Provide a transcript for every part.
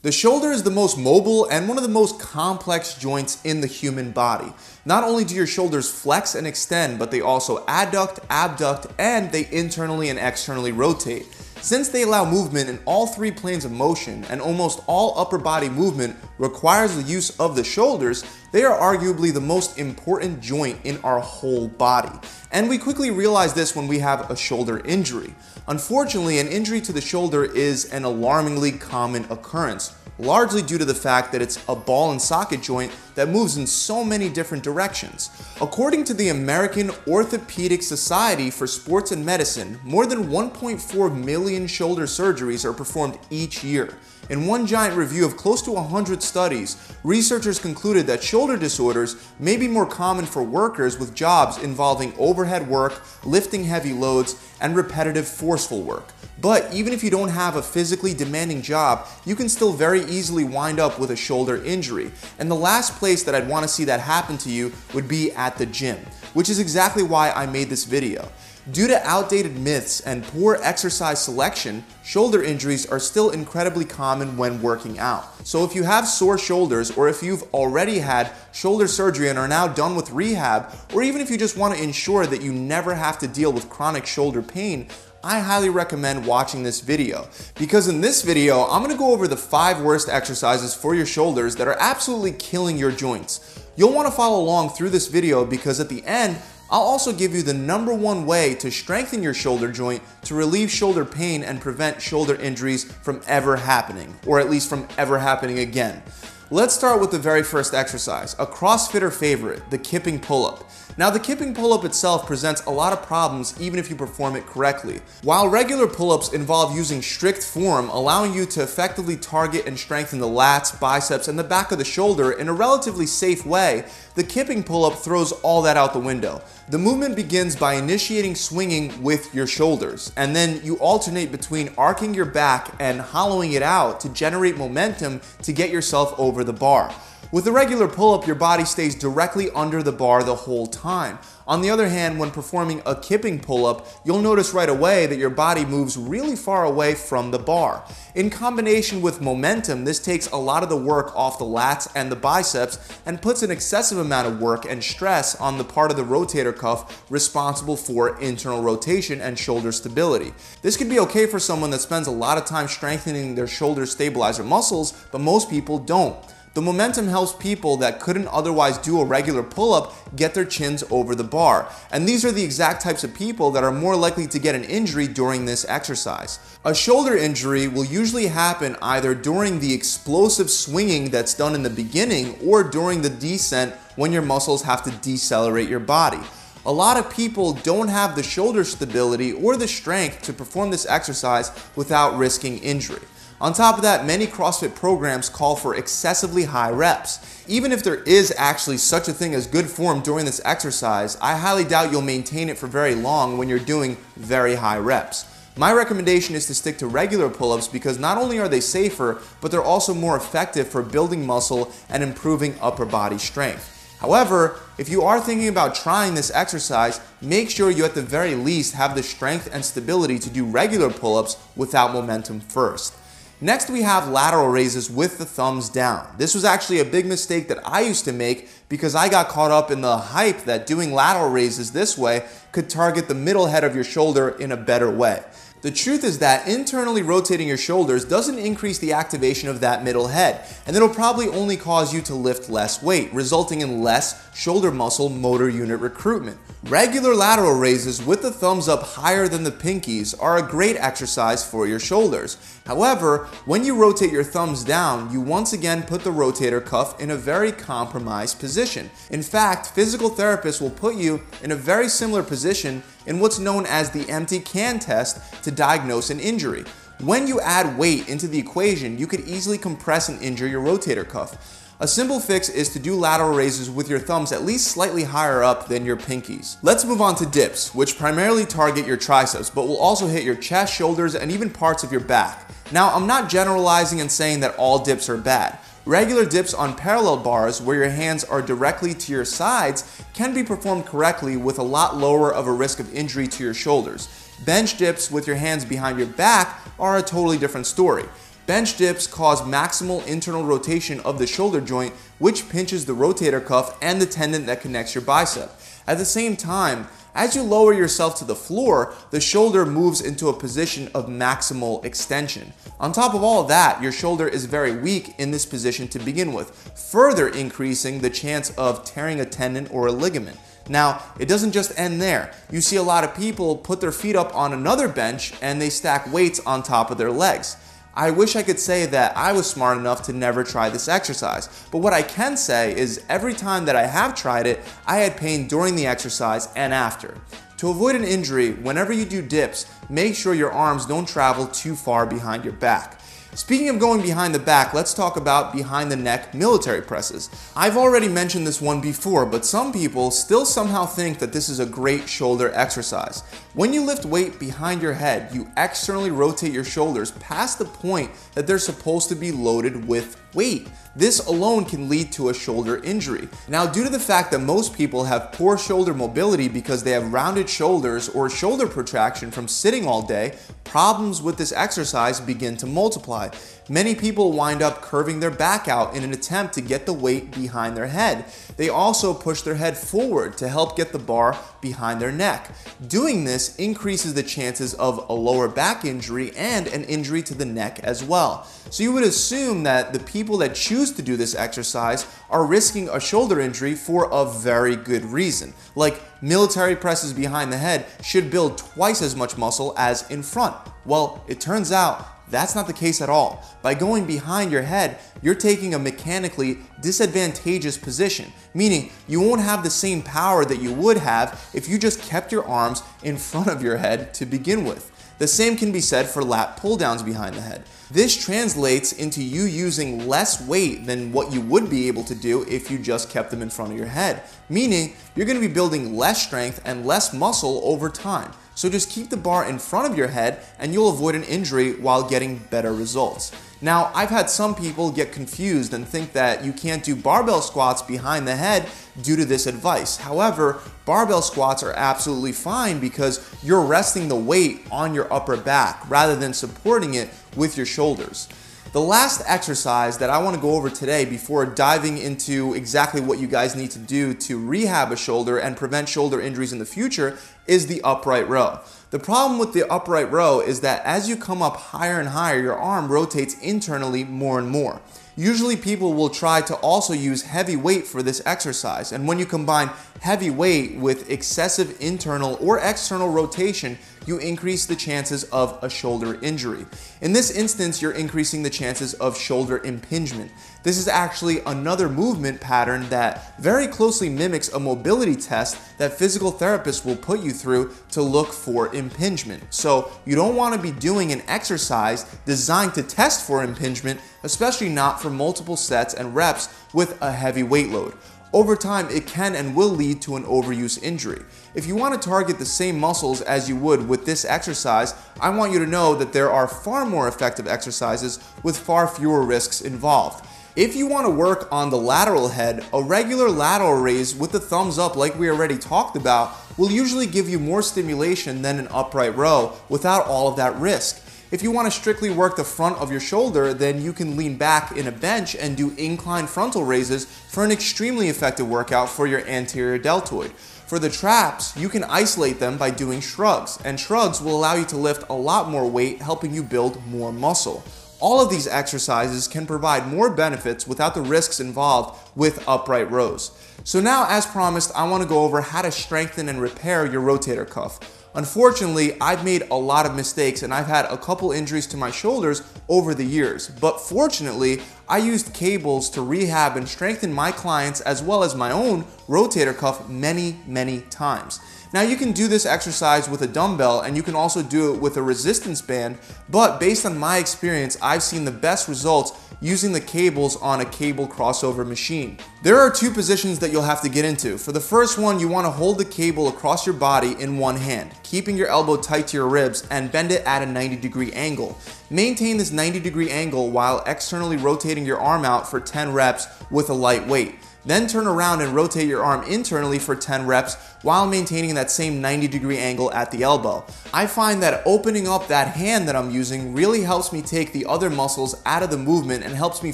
The shoulder is the most mobile and one of the most complex joints in the human body. Not only do your shoulders flex and extend, but they also adduct, abduct, and they internally and externally rotate. Since they allow movement in all three planes of motion and almost all upper body movement requires the use of the shoulders, they are arguably the most important joint in our whole body. And we quickly realize this when we have a shoulder injury. Unfortunately, an injury to the shoulder is an alarmingly common occurrence, largely due to the fact that it's a ball and socket joint that moves in so many different directions. According to the American Orthopedic Society for Sports and Medicine, more than 1.4 million shoulder surgeries are performed each year. In one giant review of close to 100 studies, researchers concluded that shoulder disorders may be more common for workers with jobs involving overhead work, lifting heavy loads, and repetitive forceful work. But even if you don't have a physically demanding job, you can still very easily wind up with a shoulder injury. And the last place that I'd want to see that happen to you would be at the gym, which is exactly why I made this video. Due to outdated myths and poor exercise selection, shoulder injuries are still incredibly common when working out. So if you have sore shoulders, or if you've already had shoulder surgery and are now done with rehab, or even if you just want to ensure that you never have to deal with chronic shoulder pain, I highly recommend watching this video. Because in this video, I'm going to go over the 5 worst exercises for your shoulders that are absolutely killing your joints. You'll want to follow along through this video because at the end, I'll also give you the #1 way to strengthen your shoulder joint to relieve shoulder pain and prevent shoulder injuries from ever happening, or at least from ever happening again. Let's start with the very first exercise, a CrossFitter favorite, the Kipping Pull-Up. Now, the Kipping Pull-Up itself presents a lot of problems even if you perform it correctly. While regular pull-ups involve using strict form, allowing you to effectively target and strengthen the lats, biceps, and the back of the shoulder in a relatively safe way, the Kipping Pull-Up throws all that out the window. The movement begins by initiating swinging with your shoulders, and then you alternate between arcing your back and hollowing it out to generate momentum to get yourself over the bar. With a regular pull-up, your body stays directly under the bar the whole time. On the other hand, when performing a kipping pull-up, you'll notice right away that your body moves really far away from the bar. In combination with momentum, this takes a lot of the work off the lats and the biceps and puts an excessive amount of work and stress on the part of the rotator cuff responsible for internal rotation and shoulder stability. This could be okay for someone that spends a lot of time strengthening their shoulder stabilizer muscles, but most people don't. The momentum helps people that couldn't otherwise do a regular pull-up get their chins over the bar. And these are the exact types of people that are more likely to get an injury during this exercise. A shoulder injury will usually happen either during the explosive swinging that's done in the beginning or during the descent when your muscles have to decelerate your body. A lot of people don't have the shoulder stability or the strength to perform this exercise without risking injury. On top of that, many CrossFit programs call for excessively high reps. Even if there is actually such a thing as good form during this exercise, I highly doubt you'll maintain it for very long when you're doing very high reps. My recommendation is to stick to regular pull-ups because not only are they safer, but they're also more effective for building muscle and improving upper body strength. However, if you are thinking about trying this exercise, make sure you at the very least have the strength and stability to do regular pull-ups without momentum first. Next, we have lateral raises with the thumbs down. This was actually a big mistake that I used to make because I got caught up in the hype that doing lateral raises this way could target the middle head of your shoulder in a better way. The truth is that internally rotating your shoulders doesn't increase the activation of that middle head, and it'll probably only cause you to lift less weight, resulting in less shoulder muscle motor unit recruitment. Regular lateral raises with the thumbs up higher than the pinkies are a great exercise for your shoulders. However, when you rotate your thumbs down, you once again put the rotator cuff in a very compromised position. In fact, physical therapists will put you in a very similar position in what's known as the empty can test to diagnose an injury. When you add weight into the equation, you could easily compress and injure your rotator cuff. A simple fix is to do lateral raises with your thumbs at least slightly higher up than your pinkies. Let's move on to dips, which primarily target your triceps, but will also hit your chest, shoulders, and even parts of your back. Now, I'm not generalizing and saying that all dips are bad. Regular dips on parallel bars where your hands are directly to your sides can be performed correctly with a lot lower of a risk of injury to your shoulders. Bench dips with your hands behind your back are a totally different story. Bench dips cause maximal internal rotation of the shoulder joint, which pinches the rotator cuff and the tendon that connects your bicep. At the same time, as you lower yourself to the floor, the shoulder moves into a position of maximal extension. On top of all of that, your shoulder is very weak in this position to begin with, further increasing the chance of tearing a tendon or a ligament. Now, it doesn't just end there. You see a lot of people put their feet up on another bench and they stack weights on top of their legs. I wish I could say that I was smart enough to never try this exercise, but what I can say is every time that I have tried it, I had pain during the exercise and after. To avoid an injury, whenever you do dips, make sure your arms don't travel too far behind your back. Speaking of going behind the back, let's talk about behind the neck military presses. I've already mentioned this one before, but some people still somehow think that this is a great shoulder exercise. When you lift weight behind your head, you externally rotate your shoulders past the point that they're supposed to be loaded with weight. This alone can lead to a shoulder injury. Now, due to the fact that most people have poor shoulder mobility because they have rounded shoulders or shoulder protraction from sitting all day, problems with this exercise begin to multiply. Many people wind up curving their back out in an attempt to get the weight behind their head. They also push their head forward to help get the bar behind their neck. Doing this increases the chances of a lower back injury and an injury to the neck as well. So you would assume that the people that choose to do this exercise are risking a shoulder injury for a very good reason. Like military presses behind the head should build twice as much muscle as in front. Well, it turns out that's not the case at all. By going behind your head, you're taking a mechanically disadvantageous position, meaning you won't have the same power that you would have if you just kept your arms in front of your head to begin with. The same can be said for lat pull downs behind the head. This translates into you using less weight than what you would be able to do if you just kept them in front of your head, meaning you're going to be building less strength and less muscle over time. So just keep the bar in front of your head and you'll avoid an injury while getting better results. Now, I've had some people get confused and think that you can't do barbell squats behind the head due to this advice. However, barbell squats are absolutely fine because you're resting the weight on your upper back rather than supporting it with your shoulders. The last exercise that I want to go over today before diving into exactly what you guys need to do to rehab a shoulder and prevent shoulder injuries in the future is the upright row. The problem with the upright row is that as you come up higher and higher, your arm rotates internally more and more. Usually people will try to also use heavy weight for this exercise, and when you combine heavy weight with excessive internal or external rotation, you increase the chances of a shoulder injury. In this instance, you're increasing the chances of shoulder impingement. This is actually another movement pattern that very closely mimics a mobility test that physical therapists will put you through to look for impingement. So you don't want to be doing an exercise designed to test for impingement, especially not for multiple sets and reps with a heavy weight load. Over time, it can and will lead to an overuse injury. If you want to target the same muscles as you would with this exercise, I want you to know that there are far more effective exercises with far fewer risks involved. If you want to work on the lateral head, a regular lateral raise with the thumbs up like we already talked about will usually give you more stimulation than an upright row without all of that risk. If you want to strictly work the front of your shoulder, then you can lean back in a bench and do incline frontal raises for an extremely effective workout for your anterior deltoid. For the traps, you can isolate them by doing shrugs, and shrugs will allow you to lift a lot more weight, helping you build more muscle. All of these exercises can provide more benefits without the risks involved with upright rows. So now, as promised, I want to go over how to strengthen and repair your rotator cuff. Unfortunately, I've made a lot of mistakes and I've had a couple injuries to my shoulders over the years, but fortunately, I used cables to rehab and strengthen my clients as well as my own rotator cuff many times. Now, you can do this exercise with a dumbbell and you can also do it with a resistance band, but based on my experience, I've seen the best results using the cables on a cable crossover machine. There are two positions that you'll have to get into. For the first one, you want to hold the cable across your body in one hand, keeping your elbow tight to your ribs and bend it at a 90-degree angle. Maintain this 90-degree angle while externally rotating your arm out for 10 reps with a light weight. Then turn around and rotate your arm internally for 10 reps while maintaining that same 90-degree angle at the elbow. I find that opening up that hand that I'm using really helps me take the other muscles out of the movement and helps me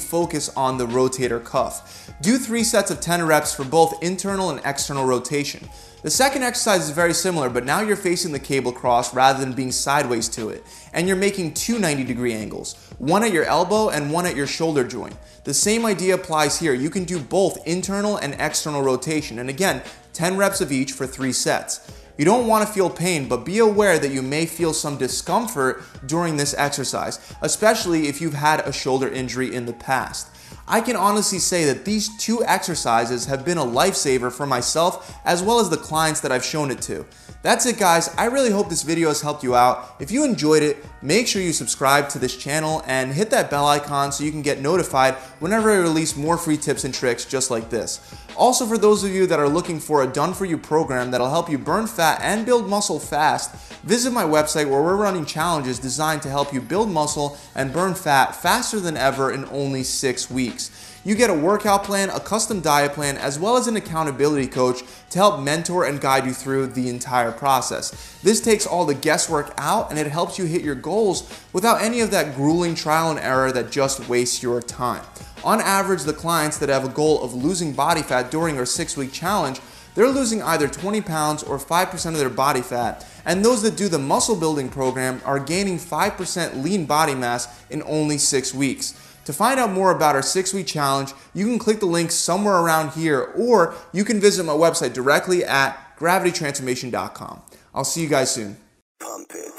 focus on the rotator cuff. Do 3 sets of 10 reps for both internal and external rotation. The second exercise is very similar, but now you're facing the cable cross rather than being sideways to it. And you're making 2 90-degree angles, one at your elbow and one at your shoulder joint. The same idea applies here. You can do both internal and external rotation. And again, 10 reps of each for 3 sets. You don't want to feel pain, but be aware that you may feel some discomfort during this exercise, especially if you've had a shoulder injury in the past. I can honestly say that these 2 exercises have been a lifesaver for myself as well as the clients that I've shown it to. That's it, guys. I really hope this video has helped you out. If you enjoyed it, make sure you subscribe to this channel and hit that bell icon so you can get notified whenever I release more free tips and tricks just like this. Also, for those of you that are looking for a done-for-you program that'll help you burn fat and build muscle fast, visit my website where we're running challenges designed to help you build muscle and burn fat faster than ever in only 6 weeks. You get a workout plan, a custom diet plan, as well as an accountability coach to help mentor and guide you through the entire process. This takes all the guesswork out and it helps you hit your goals without any of that grueling trial and error that just wastes your time. On average, the clients that have a goal of losing body fat during our 6-week challenge, they're losing either 20 pounds or 5% of their body fat, and those that do the muscle building program are gaining 5% lean body mass in only 6 weeks. To find out more about our 6-week challenge, you can click the link somewhere around here, or you can visit my website directly at gravitytransformation.com. I'll see you guys soon. Pump it.